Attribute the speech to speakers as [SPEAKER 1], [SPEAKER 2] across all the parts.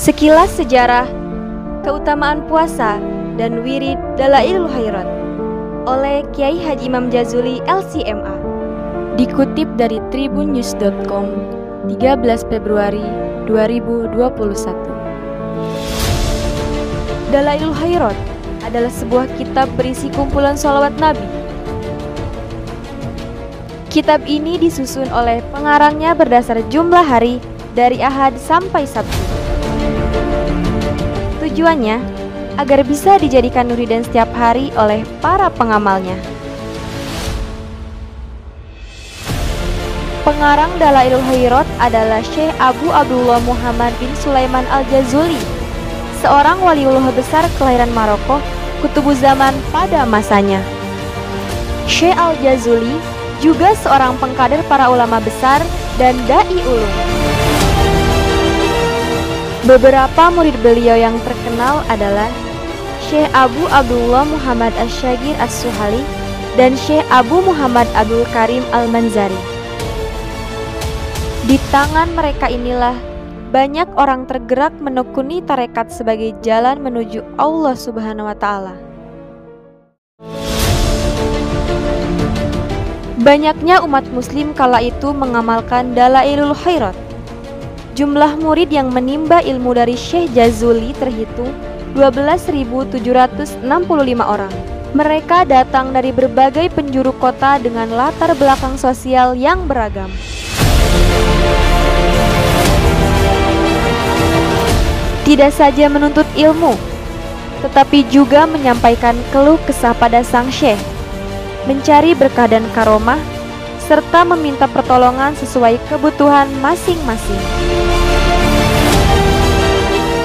[SPEAKER 1] Sekilas sejarah, keutamaan puasa dan wirid Dalailul Khairat oleh Kiai Haji Imam Jazuli LCMA. Dikutip dari tribunnews.com 13 Februari 2021. Dalailul Khairat adalah sebuah kitab berisi kumpulan sholawat Nabi. Kitab ini disusun oleh pengarangnya berdasar jumlah hari dari Ahad sampai Sabtu. Tujuannya agar bisa dijadikan nuridan setiap hari oleh para pengamalnya. Pengarang Dalailul Khairat adalah Syekh Abu Abdullah Muhammad bin Sulaiman Al-Jazuli, seorang waliullah besar kelahiran Maroko, kutubuz zaman pada masanya. Syekh Al-Jazuli juga seorang pengkader para ulama besar dan dai ulum. Beberapa murid beliau yang terkenal adalah Syekh Abu Abdullah Muhammad Asy-Syagir As-Suhali dan Syekh Abu Muhammad Abdul Karim Al-Manzari. Di tangan mereka inilah banyak orang tergerak menekuni tarekat sebagai jalan menuju Allah Subhanahu wa Ta'ala. Banyaknya umat muslim kala itu mengamalkan Dalailul Khairat. Jumlah murid yang menimba ilmu dari Syekh Jazuli terhitung 12.765 orang. Mereka datang dari berbagai penjuru kota dengan latar belakang sosial yang beragam. Tidak saja menuntut ilmu, tetapi juga menyampaikan keluh kesah pada sang syekh, mencari berkah dan karomah, serta meminta pertolongan sesuai kebutuhan masing-masing.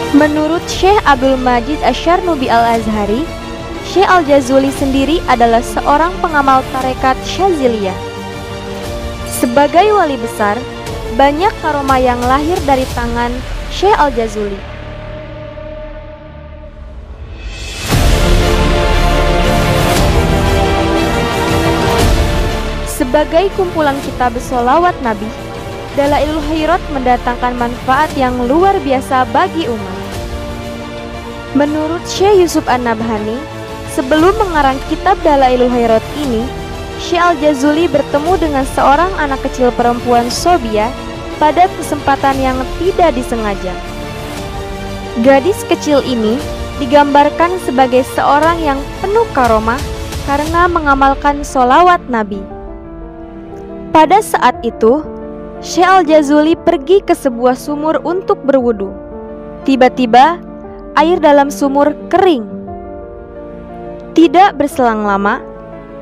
[SPEAKER 1] Menurut Syekh Abdul Majid Asy-Syarnubi Al-Azhari, Syekh Al-Jazuli sendiri adalah seorang pengamal tarekat Syaziliyah. Sebagai wali besar, banyak karomah yang lahir dari tangan Syekh Al-Jazuli. Sebagai kumpulan kitab sholawat Nabi, Dalailul Khairat mendatangkan manfaat yang luar biasa bagi umat. Menurut Syekh Yusuf An-Nabhani, sebelum mengarang kitab Dalailul Khairat ini, Syekh Al-Jazuli bertemu dengan seorang anak kecil perempuan Sobia pada kesempatan yang tidak disengaja. Gadis kecil ini digambarkan sebagai seorang yang penuh karomah karena mengamalkan sholawat Nabi. Pada saat itu, Syekh Al-Jazuli pergi ke sebuah sumur untuk berwudu. Tiba-tiba, air dalam sumur kering. Tidak berselang lama,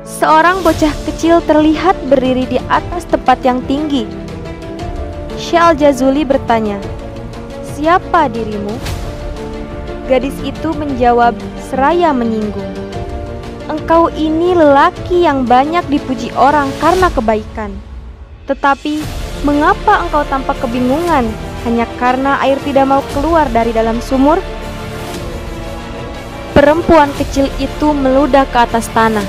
[SPEAKER 1] seorang bocah kecil terlihat berdiri di atas tempat yang tinggi. Syekh Al-Jazuli bertanya, "Siapa dirimu?" Gadis itu menjawab seraya menyinggung, "Engkau ini lelaki yang banyak dipuji orang karena kebaikan. Tetapi, mengapa engkau tampak kebingungan hanya karena air tidak mau keluar dari dalam sumur?" Perempuan kecil itu meludah ke atas tanah.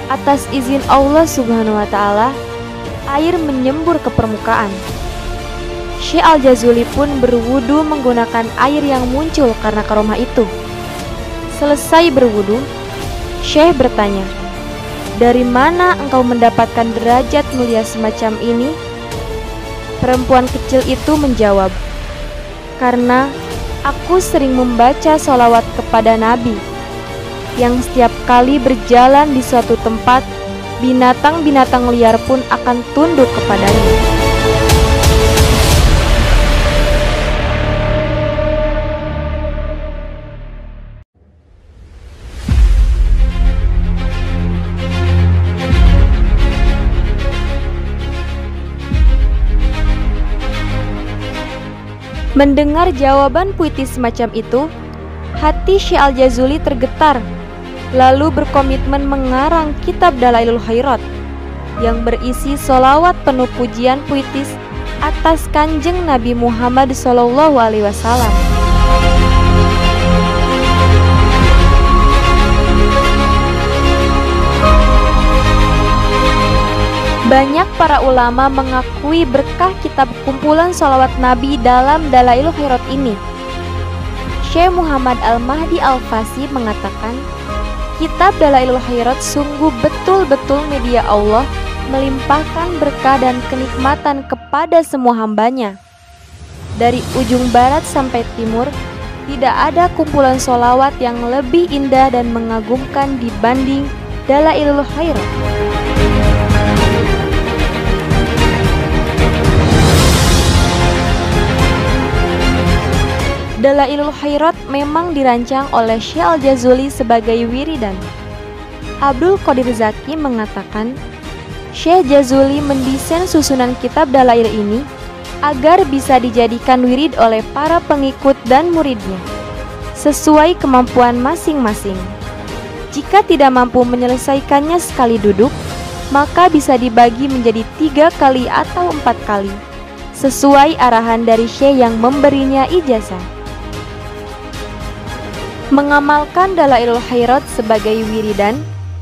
[SPEAKER 1] Atas izin Allah Subhanahu wa Ta'ala, air menyembur ke permukaan. Syekh Al-Jazuli pun berwudu menggunakan air yang muncul karena karomah itu. Selesai berwudu, Syekh bertanya, "Dari mana engkau mendapatkan derajat mulia semacam ini?" Perempuan kecil itu menjawab, "Karena aku sering membaca sholawat kepada Nabi, yang setiap kali berjalan di suatu tempat, binatang-binatang liar pun akan tunduk kepadanya." Mendengar jawaban puitis semacam itu, hati Syekh Al-Jazuli tergetar, lalu berkomitmen mengarang kitab Dalailul Khairat yang berisi sholawat penuh pujian puitis atas Kanjeng Nabi Muhammad SAW. Banyak para ulama mengakui berkah kitab kumpulan sholawat Nabi dalam Dalailul Khairat ini. Syekh Muhammad Al-Mahdi Al-Fasi mengatakan, kitab Dalailul Khairat sungguh betul-betul media Allah melimpahkan berkah dan kenikmatan kepada semua hambanya. Dari ujung barat sampai timur, tidak ada kumpulan sholawat yang lebih indah dan mengagumkan dibanding Dalailul Khairat. Dalailul Khairat memang dirancang oleh Syekh Al-Jazuli sebagai wiridan. Abdul Qadir Zaki mengatakan, Syekh Jazuli mendesain susunan kitab Dalail ini agar bisa dijadikan wirid oleh para pengikut dan muridnya, sesuai kemampuan masing-masing. Jika tidak mampu menyelesaikannya sekali duduk, maka bisa dibagi menjadi 3 kali atau 4 kali, sesuai arahan dari Syekh yang memberinya ijazah. Mengamalkan Dalailul Khairat sebagai wiridan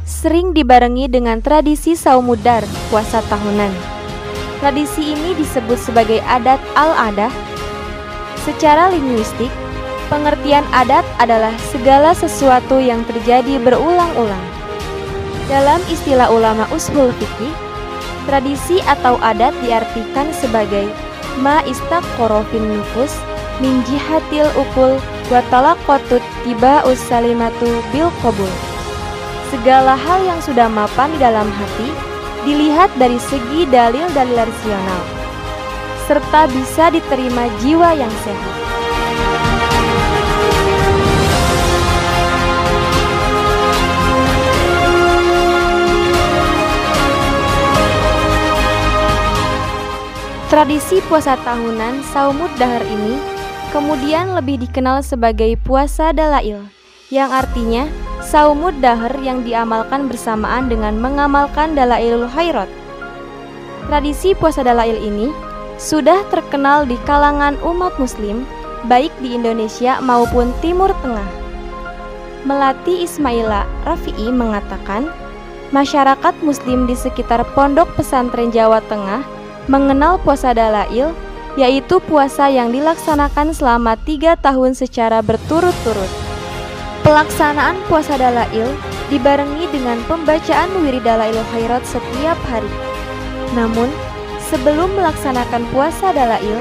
[SPEAKER 1] sering dibarengi dengan tradisi saumudar, puasa tahunan. Tradisi ini disebut sebagai adat al-adah. Secara linguistik, pengertian adat adalah segala sesuatu yang terjadi berulang-ulang. Dalam istilah ulama ushul fikih, tradisi atau adat diartikan sebagai ma istaqarra fin nufus min jihatil ukul wa talaqatut tiba'us salimatu bil qabul. Segala hal yang sudah mapan di dalam hati dilihat dari segi dalil-dalil rasional, serta bisa diterima jiwa yang sehat. Tradisi puasa tahunan Saumud Dahar ini kemudian lebih dikenal sebagai puasa Dalail, yang artinya Saumud Dahar yang diamalkan bersamaan dengan mengamalkan Dalailul Khairat. Tradisi puasa Dalail ini sudah terkenal di kalangan umat muslim, baik di Indonesia maupun Timur Tengah. Melati Ismaila Rafi'i mengatakan, masyarakat muslim di sekitar pondok pesantren Jawa Tengah mengenal puasa Dalail, yaitu puasa yang dilaksanakan selama 3 tahun secara berturut-turut. Pelaksanaan puasa Dalail dibarengi dengan pembacaan wirid Dalailul Khairat setiap hari. Namun, sebelum melaksanakan puasa Dalail,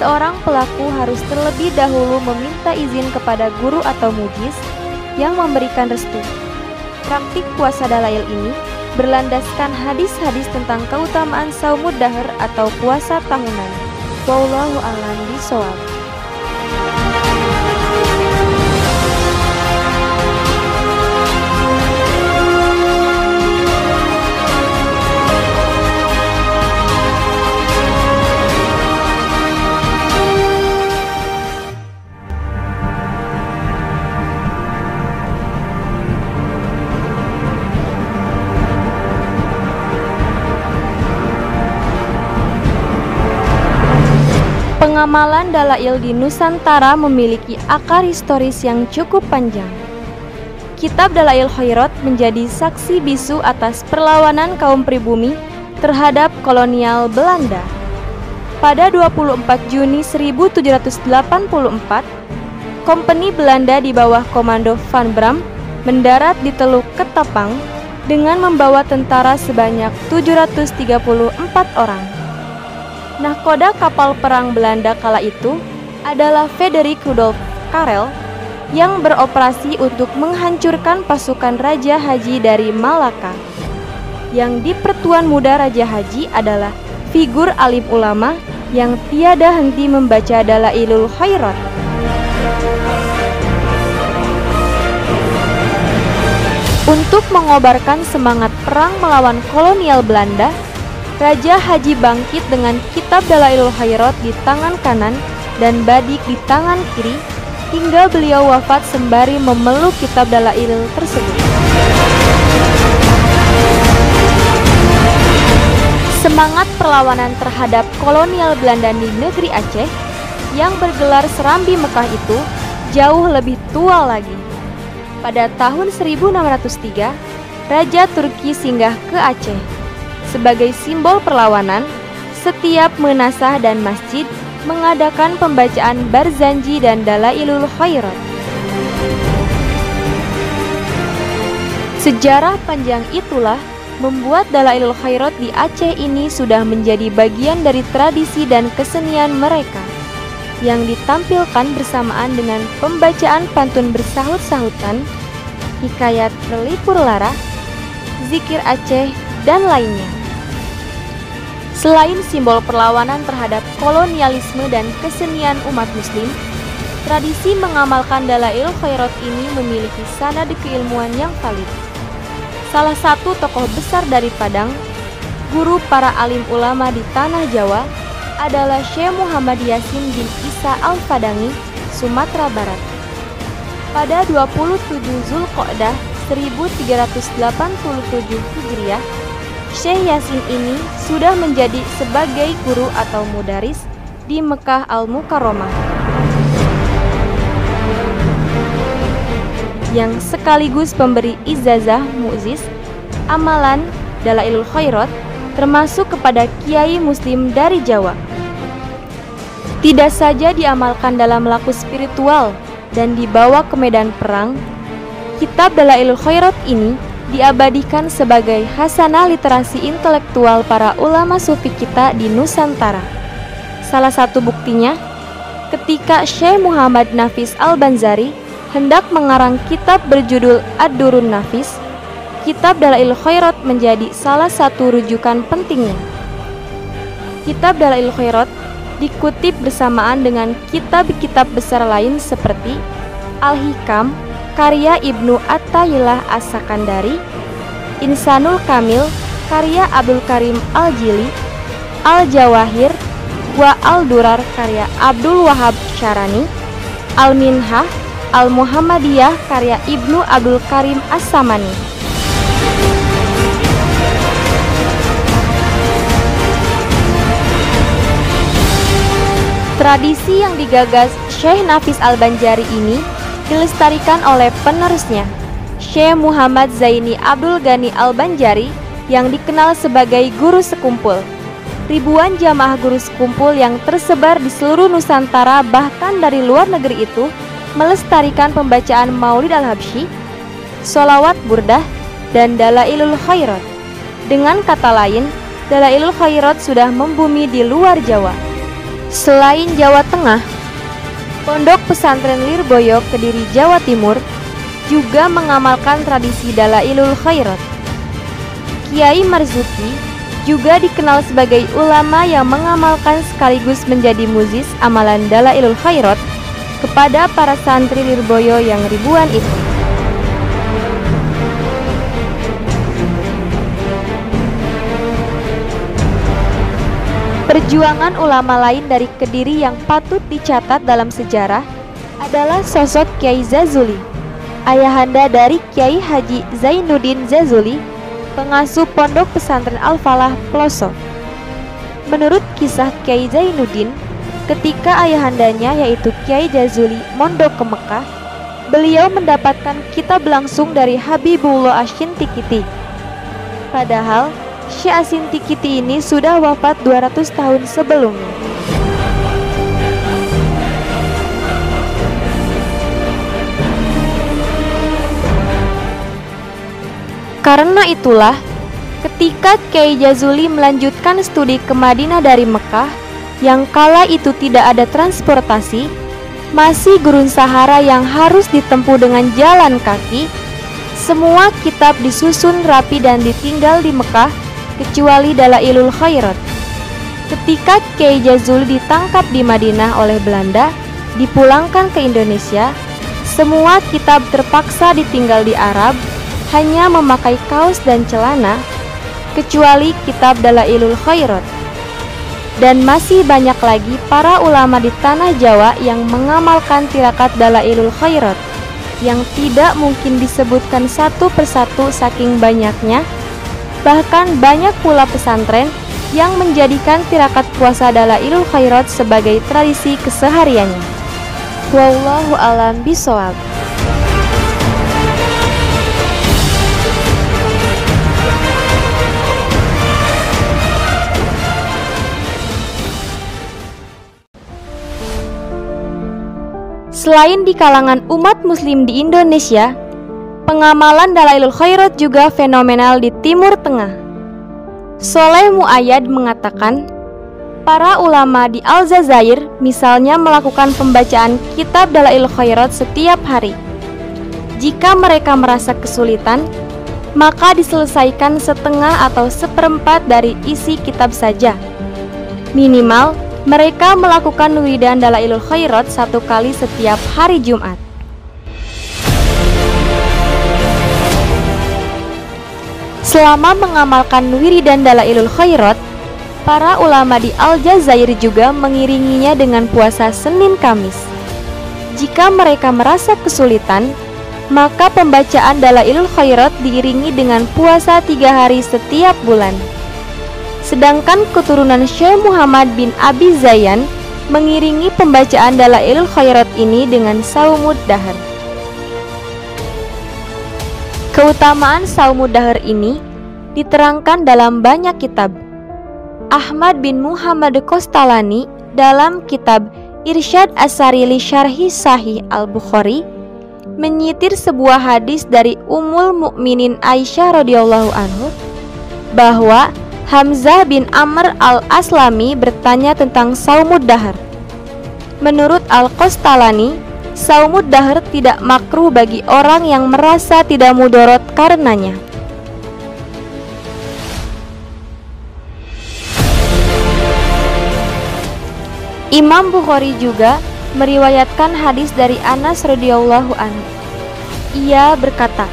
[SPEAKER 1] seorang pelaku harus terlebih dahulu meminta izin kepada guru atau mujis yang memberikan restu. Praktik puasa Dalail ini berlandaskan hadis-hadis tentang keutamaan Saumud Dahar atau puasa tahunan. Wallahu a'lam bishawab. Pengamalan Dalail di Nusantara memiliki akar historis yang cukup panjang. Kitab Dalailul Khairat menjadi saksi bisu atas perlawanan kaum pribumi terhadap kolonial Belanda. Pada 24 Juni 1784, kompeni Belanda di bawah komando Van Bram mendarat di Teluk Ketapang dengan membawa tentara sebanyak 734 orang. Nahkoda kapal perang Belanda kala itu adalah Frederik Rudolf Karel yang beroperasi untuk menghancurkan pasukan Raja Haji dari Malaka. Yang di Pertuan Muda Raja Haji adalah figur alim ulama yang tiada henti membaca Dalailul Khairat. Untuk mengobarkan semangat perang melawan kolonial Belanda, Raja Haji bangkit dengan kitab Dalailul Khairat di tangan kanan dan badik di tangan kiri, hingga beliau wafat sembari memeluk kitab Dalail tersebut. Semangat perlawanan terhadap kolonial Belanda di negeri Aceh yang bergelar Serambi Mekah itu jauh lebih tua lagi. Pada tahun 1603, Raja Turki singgah ke Aceh. sebagai simbol perlawanan, setiap menasah dan masjid mengadakan pembacaan Barzanji dan Dalailul Khairat. Sejarah panjang itulah membuat Dalailul Khairat di Aceh ini sudah menjadi bagian dari tradisi dan kesenian mereka, yang ditampilkan bersamaan dengan pembacaan pantun bersahut-sahutan, hikayat berlipur lara, zikir Aceh, dan lainnya. Selain simbol perlawanan terhadap kolonialisme dan kesenian umat muslim, tradisi mengamalkan Dalailul Khairat ini memiliki sanad keilmuan yang valid. Salah satu tokoh besar dari Padang, guru para alim ulama di Tanah Jawa, adalah Syekh Muhammad Yasin bin Isa Al-Fadangi, Sumatera Barat. Pada 27 Zulqa'dah 1387 Hijriah, Syekh Yasin ini sudah menjadi sebagai guru atau mudaris di Mekah Al-Mukarramah, yang sekaligus pemberi ijazah mu'jiz amalan Dalailul Khairat, termasuk kepada kiai muslim dari Jawa. Tidak saja diamalkan dalam laku spiritual dan dibawa ke medan perang, kitab Dalailul Khairat ini diabadikan sebagai hasanah literasi intelektual para ulama sufi kita di Nusantara. Salah satu buktinya, ketika Syekh Muhammad Nafis Al-Banzari hendak mengarang kitab berjudul Ad-Durrun Nafis, kitab Dalailul Khairat menjadi salah satu rujukan pentingnya. Kitab Dalailul Khairat dikutip bersamaan dengan kitab-kitab besar lain seperti Al-Hikam karya Ibnu Atta'illah As-Sakandari, Insanul Kamil karya Abdul Karim Al-Jili, Al-Jawahir wa Al-Durar karya Abdul Wahab Syarani, Al-Minhah Al-Muhammadiyah karya Ibnu Abdul Karim As-Samani. Tradisi yang digagas Syekh Nafis Al-Banjari ini dilestarikan oleh penerusnya, Syekh Muhammad Zaini Abdul Ghani Al-Banjari, yang dikenal sebagai guru sekumpul. Ribuan jamaah guru sekumpul yang tersebar di seluruh Nusantara bahkan dari luar negeri itu melestarikan pembacaan Maulid Al-Habsyi, sholawat burdah, dan Dalailul Khairat. Dengan kata lain, Dalailul Khairat sudah membumi di luar Jawa. Selain Jawa Tengah, Pondok Pesantren Lirboyo Kediri Jawa Timur juga mengamalkan tradisi Dalailul Khairat. Kiai Marzuki juga dikenal sebagai ulama yang mengamalkan sekaligus menjadi mu'jiz amalan Dalailul Khairat kepada para santri Lirboyo yang ribuan itu. Perjuangan ulama lain dari Kediri yang patut dicatat dalam sejarah adalah sosok Kiai Zazuli, ayahanda dari Kiai Haji Zainuddin Zazuli, pengasuh Pondok Pesantren Al-Falah Ploso. Menurut kisah Kiai Zainuddin, ketika ayahandanya yaitu Kiai Jazuli mondok ke Mekah, beliau mendapatkan kitab langsung dari Habibullah Asy-Shintikiti. Padahal Syekh Asy-Shintikiti ini sudah wafat 200 tahun sebelumnya. Karena itulah, ketika Kiai Jazuli melanjutkan studi ke Madinah dari Mekah, yang kala itu tidak ada transportasi, masih gurun Sahara yang harus ditempuh dengan jalan kaki, semua kitab disusun rapi dan ditinggal di Mekah kecuali Dalailul Khairat. Ketika Kiai Jazuli ditangkap di Madinah oleh Belanda, dipulangkan ke Indonesia, semua kitab terpaksa ditinggal di Arab, hanya memakai kaos dan celana, kecuali kitab Dalailul Khairat. Dan masih banyak lagi para ulama di Tanah Jawa yang mengamalkan tirakat Dalailul Khairat, yang tidak mungkin disebutkan satu persatu saking banyaknya. Bahkan banyak pula pesantren yang menjadikan tirakat puasa Dalailul Khairat sebagai tradisi kesehariannya. Wallahu a'lam bishawab. Selain di kalangan umat muslim di Indonesia, pengamalan Dalailul Khairat juga fenomenal di Timur Tengah. Soleh Muayyad mengatakan, para ulama di Aljazair misalnya melakukan pembacaan kitab Dalailul Khairat setiap hari. Jika mereka merasa kesulitan, maka diselesaikan setengah atau seperempat dari isi kitab saja. Minimal, mereka melakukan wiridan Dalailul Khairat 1 kali setiap hari Jumat. Selama mengamalkan wiridan Dalailul Khairat, para ulama di Aljazair juga mengiringinya dengan puasa Senin Kamis. Jika mereka merasa kesulitan, maka pembacaan Dalailul Khairat diiringi dengan puasa 3 hari setiap bulan. Sedangkan keturunan Syekh Muhammad bin Abi Zayan mengiringi pembacaan Dalailul Khairat ini dengan Shaumud Dahar. Keutamaan Shaumud Dahar ini diterangkan dalam banyak kitab. Ahmad bin Muhammad Qostalani dalam kitab Irsyad As-Sari li Syarhi Sahih Al-Bukhari menyitir sebuah hadis dari Ummul Mukminin Aisyah radhiyallahu anhu bahwa Hamzah bin Amr al-Aslami bertanya tentang Shaumud Dahar. Menurut Al-Qostalani, Shaumud Dahar tidak makruh bagi orang yang merasa tidak mudorot karenanya. Imam Bukhari juga meriwayatkan hadis dari Anas radhiyallahu anhu. Ia berkata,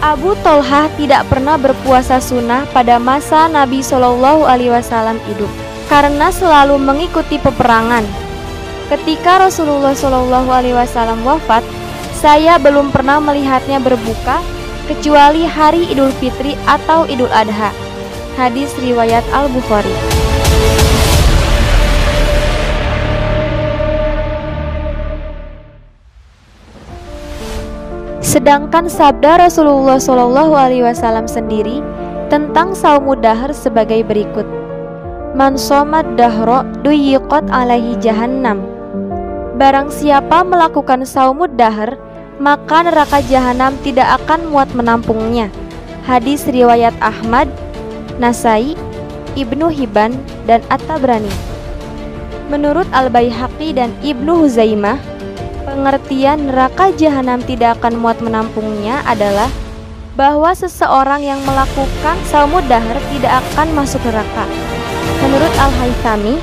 [SPEAKER 1] Abu Tolhah tidak pernah berpuasa sunnah pada masa Nabi Shallallahu Alaihi Wasallam hidup, karena selalu mengikuti peperangan. Ketika Rasulullah Shallallahu Alaihi Wasallam wafat, saya belum pernah melihatnya berbuka kecuali hari Idul Fitri atau Idul Adha. Hadis riwayat Al-Bukhari. Sedangkan sabda Rasulullah Shallallahu Alaihi Wasallam sendiri tentang Shaumud Dahar sebagai berikut: Man somad dahro duyiqat alaihi jahannam. Barang siapa melakukan Shaumud Dahar, maka neraka jahanam tidak akan muat menampungnya. Hadis riwayat Ahmad, Nasai, Ibnu Hibban, dan At-Tabrani. Menurut Al-Baihaqi dan Ibnu Huzaimah, pengertian neraka jahanam tidak akan muat menampungnya adalah bahwa seseorang yang melakukan Shaumud Dahar tidak akan masuk neraka. Menurut Al-Haythami,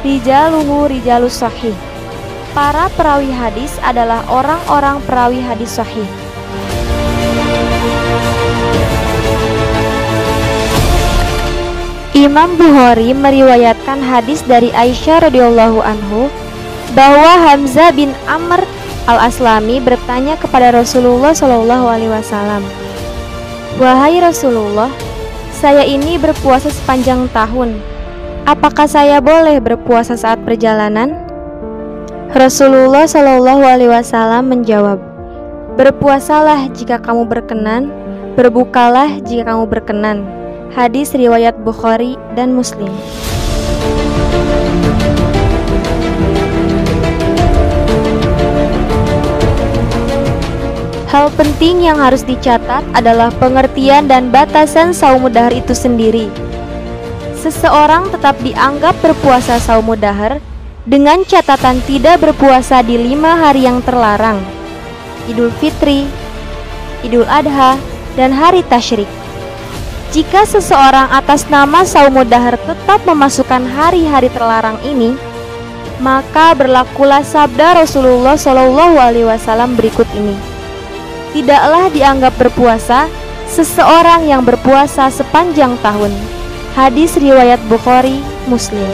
[SPEAKER 1] rijaluhu rijalus sahih. Para perawi hadis adalah orang-orang perawi hadis sahih. Imam Bukhari meriwayatkan hadis dari Aisyah radhiyallahu anhu bahwa Hamzah bin Amr al-Aslami bertanya kepada Rasulullah Shallallahu Alaihi Wasallam, Wahai Rasulullah, saya ini berpuasa sepanjang tahun. Apakah saya boleh berpuasa saat perjalanan? Rasulullah Shallallahu Alaihi Wasallam menjawab, Berpuasalah jika kamu berkenan, berbukalah jika kamu berkenan. Hadis riwayat Bukhari dan Muslim. Hal penting yang harus dicatat adalah pengertian dan batasan Shaumud Dahar itu sendiri. Seseorang tetap dianggap berpuasa Shaumud Dahar dengan catatan tidak berpuasa di 5 hari yang terlarang, Idul Fitri, Idul Adha, dan hari Tasyrik. Jika seseorang atas nama Shaumud Dahar tetap memasukkan hari-hari terlarang ini, maka berlakulah sabda Rasulullah Shallallahu Alaihi Wasallam berikut ini: Tidaklah dianggap berpuasa seseorang yang berpuasa sepanjang tahun. Hadis riwayat Bukhari, Muslim.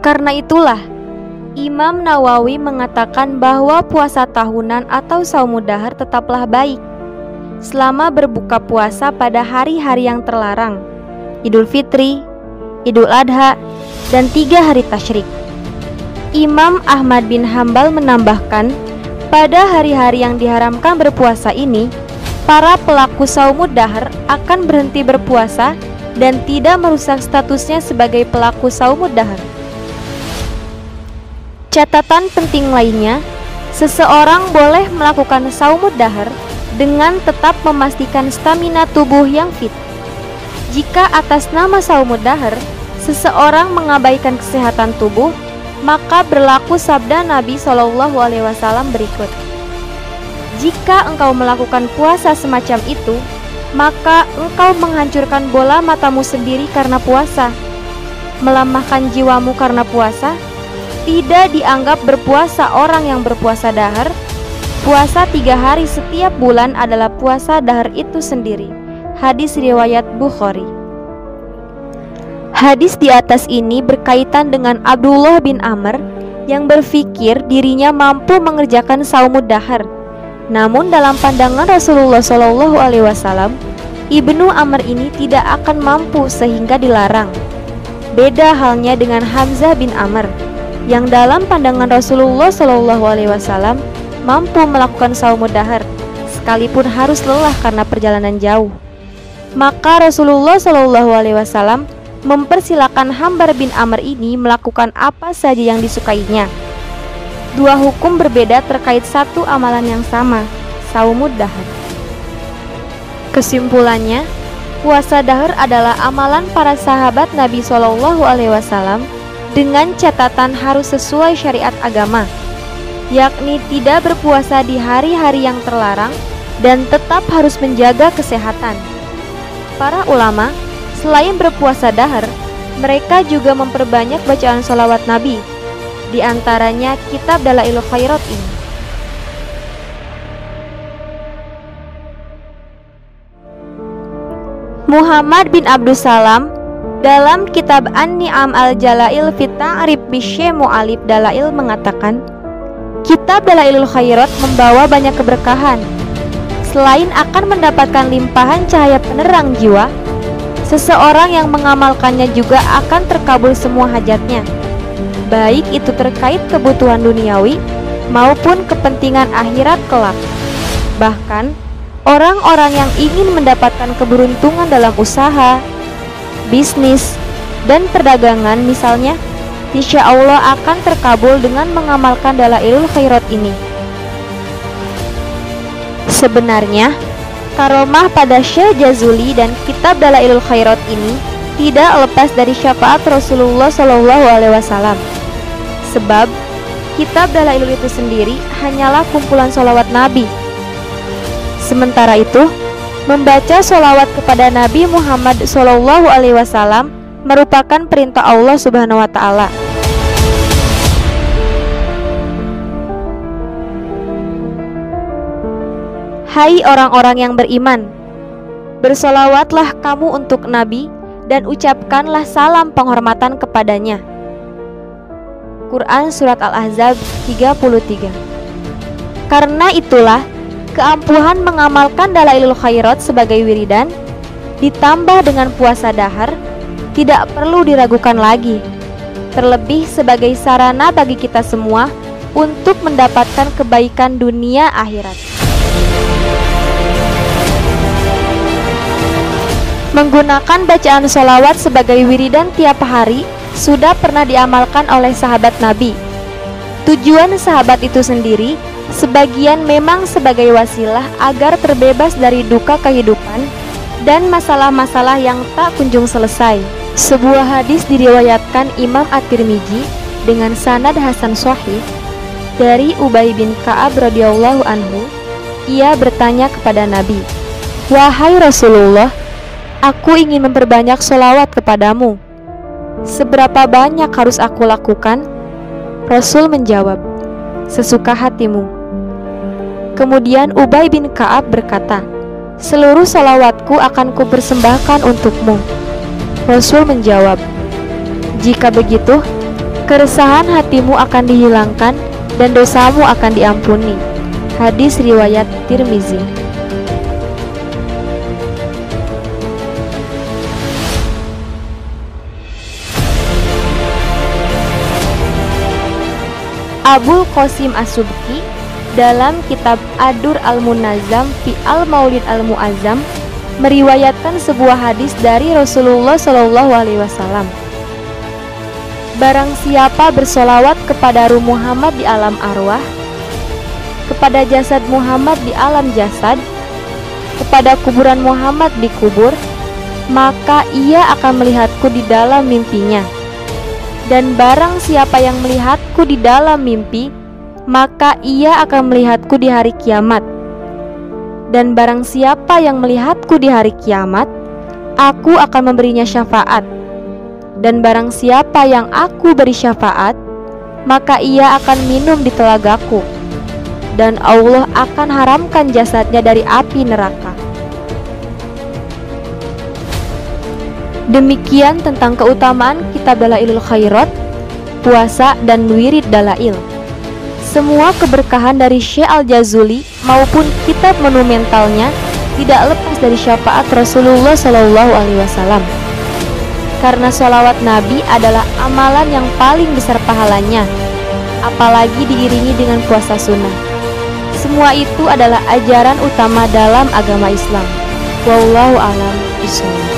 [SPEAKER 1] Karena itulah Imam Nawawi mengatakan bahwa puasa tahunan atau Shaumud Dahar tetaplah baik selama berbuka puasa pada hari-hari yang terlarang, Idul Fitri, Idul Adha, dan 3 hari Tasyrik. Imam Ahmad bin Hambal menambahkan, pada hari-hari yang diharamkan berpuasa ini, para pelaku saumud dahr akan berhenti berpuasa dan tidak merusak statusnya sebagai pelaku saumud dahr. Catatan penting lainnya, seseorang boleh melakukan saumud dahr dengan tetap memastikan stamina tubuh yang fit. Jika atas nama saumud dahr seseorang mengabaikan kesehatan tubuh, maka berlaku sabda Nabi SAW berikut. Jika engkau melakukan puasa semacam itu, maka engkau menghancurkan bola matamu sendiri karena puasa, melemahkan jiwamu karena puasa. Tidak dianggap berpuasa orang yang berpuasa dahar. Puasa 3 hari setiap bulan adalah puasa dahar itu sendiri. Hadis riwayat Bukhari. Hadis di atas ini berkaitan dengan Abdullah bin Amr yang berpikir dirinya mampu mengerjakan saumud dahar. Namun dalam pandangan Rasulullah SAW, Ibnu Amr ini tidak akan mampu sehingga dilarang. Beda halnya dengan Hamzah bin Amr yang dalam pandangan Rasulullah SAW mampu melakukan saumud dahar sekalipun harus lelah karena perjalanan jauh. Maka Rasulullah SAW mempersilakan Hambar bin Amr ini melakukan apa saja yang disukainya. Dua hukum berbeda terkait satu amalan yang sama, saumud dahar. Kesimpulannya, puasa dahar adalah amalan para sahabat Nabi SAW dengan catatan harus sesuai syariat agama, yakni tidak berpuasa di hari-hari yang terlarang dan tetap harus menjaga kesehatan. Para ulama selain berpuasa dahar, mereka juga memperbanyak bacaan sholawat Nabi, di antaranya kitab Dalailul Khairat ini. Muhammad bin Abdussalam dalam kitab An-Ni'am al-Jalail fi Ta'rif Bisy Mu'alib Dalail mengatakan, kitab Dalailul Khairat membawa banyak keberkahan. Selain akan mendapatkan limpahan cahaya penerang jiwa, seseorang yang mengamalkannya juga akan terkabul semua hajatnya, baik itu terkait kebutuhan duniawi maupun kepentingan akhirat kelak. Bahkan, orang-orang yang ingin mendapatkan keberuntungan dalam usaha, bisnis, dan perdagangan misalnya, insya Allah akan terkabul dengan mengamalkan Dalailul Khairat ini. Sebenarnya, karomah pada Syekh Jazuli dan kitab Dalailul Khairat ini tidak lepas dari syafaat Rasulullah SAW. Sebab kitab Dalailul itu sendiri hanyalah kumpulan sholawat Nabi. Sementara itu, membaca sholawat kepada Nabi Muhammad SAW merupakan perintah Allah Subhanahu wa Ta'ala. Hai orang-orang yang beriman, bersolawatlah kamu untuk Nabi dan ucapkanlah salam penghormatan kepadanya. Quran Surat Al-Ahzab 33. Karena itulah, keampuhan mengamalkan Dalailul Khairat sebagai wiridan ditambah dengan puasa dahar tidak perlu diragukan lagi, terlebih sebagai sarana bagi kita semua untuk mendapatkan kebaikan dunia akhirat. Menggunakan bacaan sholawat sebagai wiridan tiap hari sudah pernah diamalkan oleh sahabat Nabi. Tujuan sahabat itu sendiri sebagian memang sebagai wasilah agar terbebas dari duka kehidupan dan masalah-masalah yang tak kunjung selesai. Sebuah hadis diriwayatkan Imam At-Tirmidzi dengan sanad hasan sahih dari Ubay bin Ka'ab radhiyallahu anhu. Ia bertanya kepada Nabi, "Wahai Rasulullah, aku ingin memperbanyak sholawat kepadamu. Seberapa banyak harus aku lakukan?" Rasul menjawab, "Sesuka hatimu." Kemudian Ubay bin Ka'ab berkata, "Seluruh sholawatku akan kupersembahkan untukmu." Rasul menjawab, "Jika begitu, keresahan hatimu akan dihilangkan dan dosamu akan diampuni." Hadis riwayat Tirmizi. Abul Qasim As-Subki dalam kitab Adur Al-Munazzam fi Al-Maulid Al-Muazzam meriwayatkan sebuah hadis dari Rasulullah SAW. Barang siapa bersolawat kepada ruh Muhammad di alam arwah, kepada jasad Muhammad di alam jasad, kepada kuburan Muhammad di kubur, maka ia akan melihatku di dalam mimpinya. Dan barang siapa yang melihatku di dalam mimpi, maka ia akan melihatku di hari kiamat. Dan barang siapa yang melihatku di hari kiamat, aku akan memberinya syafaat. Dan barang siapa yang aku beri syafaat, maka ia akan minum di telagaku, dan Allah akan haramkan jasadnya dari api neraka. Demikian tentang keutamaan kitab Dalailul Khairat, puasa, dan wirid dalail. Semua keberkahan dari Syekh Al-Jazuli maupun kitab monumentalnya tidak lepas dari syafaat Rasulullah SAW. Karena sholawat Nabi adalah amalan yang paling besar pahalanya, apalagi diiringi dengan puasa sunnah. Semua itu adalah ajaran utama dalam agama Islam. Wallahu a'lam bishawab.